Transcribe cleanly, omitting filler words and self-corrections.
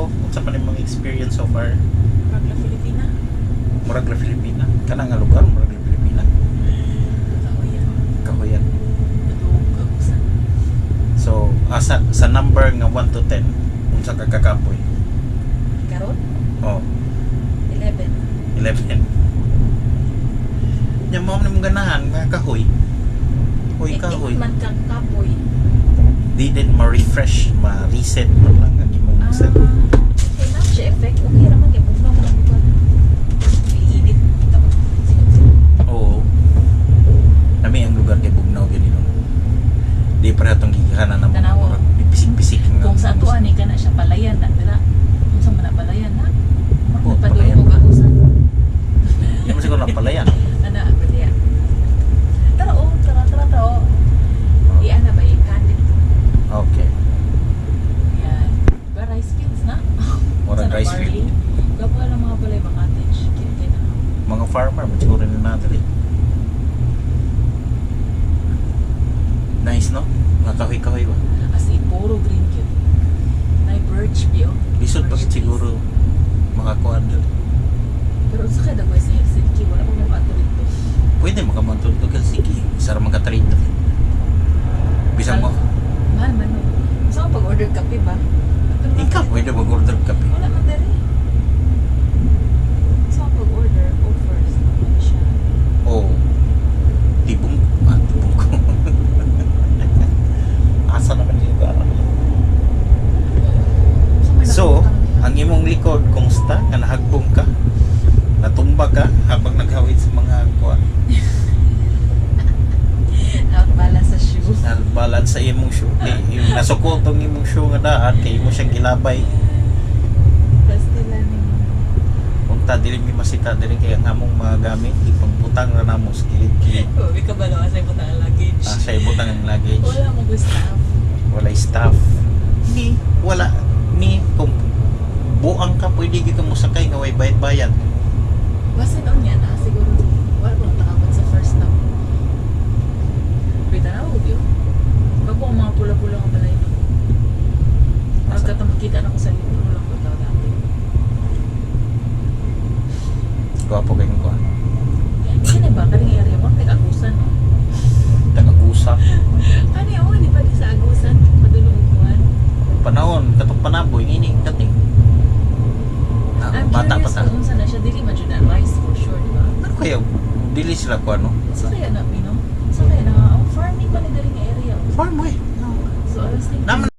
dito, unsa man imong experience so far? Magla Filipina. Murag la Filipina. Kana nga lugar murag la Filipina. Kahoyan. Kahoyan. Madugog kagusan. So, asa sa number nga 1 to 10, unsa ka kakapoy? Karon? Oh, 11. 11. Nya mo ni mong ganahan nga kahoy. Hoy kahoy. Man kang kapoy. Di din ma-refresh, ma-reset mo lang ang imong self. Okay na siya effect. Okay naman kay muna mo lang ba? Iinit. Oo. Nami ang lugar kay Bugnaw ganito. Di para itong gigikanan na Tanawa. bisik-bisik nga. Kung sa ato ani ka na siya palayan na, dala. Kung sa man na palayan na. Oo, Magpadulo palayan. mo kagusan. Hindi mo siguro na palayan. Ana, palayan. Tara oh. Iyan na ba yung candid? Okay. Yan. Ba rice fields na? Murag Sa rice barley. field. Gapo lang mga balay mga cottage. Kaya na. Mga farmer, siguro na natin. Nice, no? Mga kahoy-kahoy ba? As in, puro green cute. Na birch view. Lisod bakit siguro makakuha doon. Pero sa kada boy sa Helsinki, wala pang mapato dito. Pwede makamantod to Helsinki. Sara magkatarito. Bisang mo. Mahal man no. Saan ka pag-order kape ba? Ikaw, pwede mag-order kape. Wala man dali. Saan pag-order? First. Ano siya? Oo. Tibong ko. Asa naman yung lugar? So, ang imong likod, kumusta? Nga nahagbong ka? Natumba ka habang naghawid sa mga kuha? Outbalance sa shoe. Balance sa imong shoe. Yung nasukol tong imong shoe nga daan, kay mo siyang gilabay. Plus nila ni Punta, dili mi masita, dili kaya nga mong mga gamit. Ipangputang na namo sa kilid-kilid. Uwi ka ba lawa sa ibo ang luggage? Sa ibutang ang luggage. Wala mo gusto. Wala staff. Wala. Kung buang ka, pwede ka musakay nga way bayad-bayad. Basin on yan ha, siguro. Wala pang takapag sa first stop. Pwede na huwag yun. Bago ang mga pula-pula nga balay no. Pagkatang makita na ko sa libro lang ko tawag dati. Gwapo kayong kuha. Hindi na ba? Kaling area mo, tag-agusan no? Taga-usap. Ano yun? Hindi pa di sa agusan? Padulunguan. Panahon, katong panaboy, ini dating. I'm Bata pa curious ta. kung saan na siya. Dili man dyan na rice for sure, di ba? Ano kaya, dili sila ko ano? Sa kaya na, Pino? Sa kaya na, farming pa ni daling area. Farm way. So I was thinking, Naman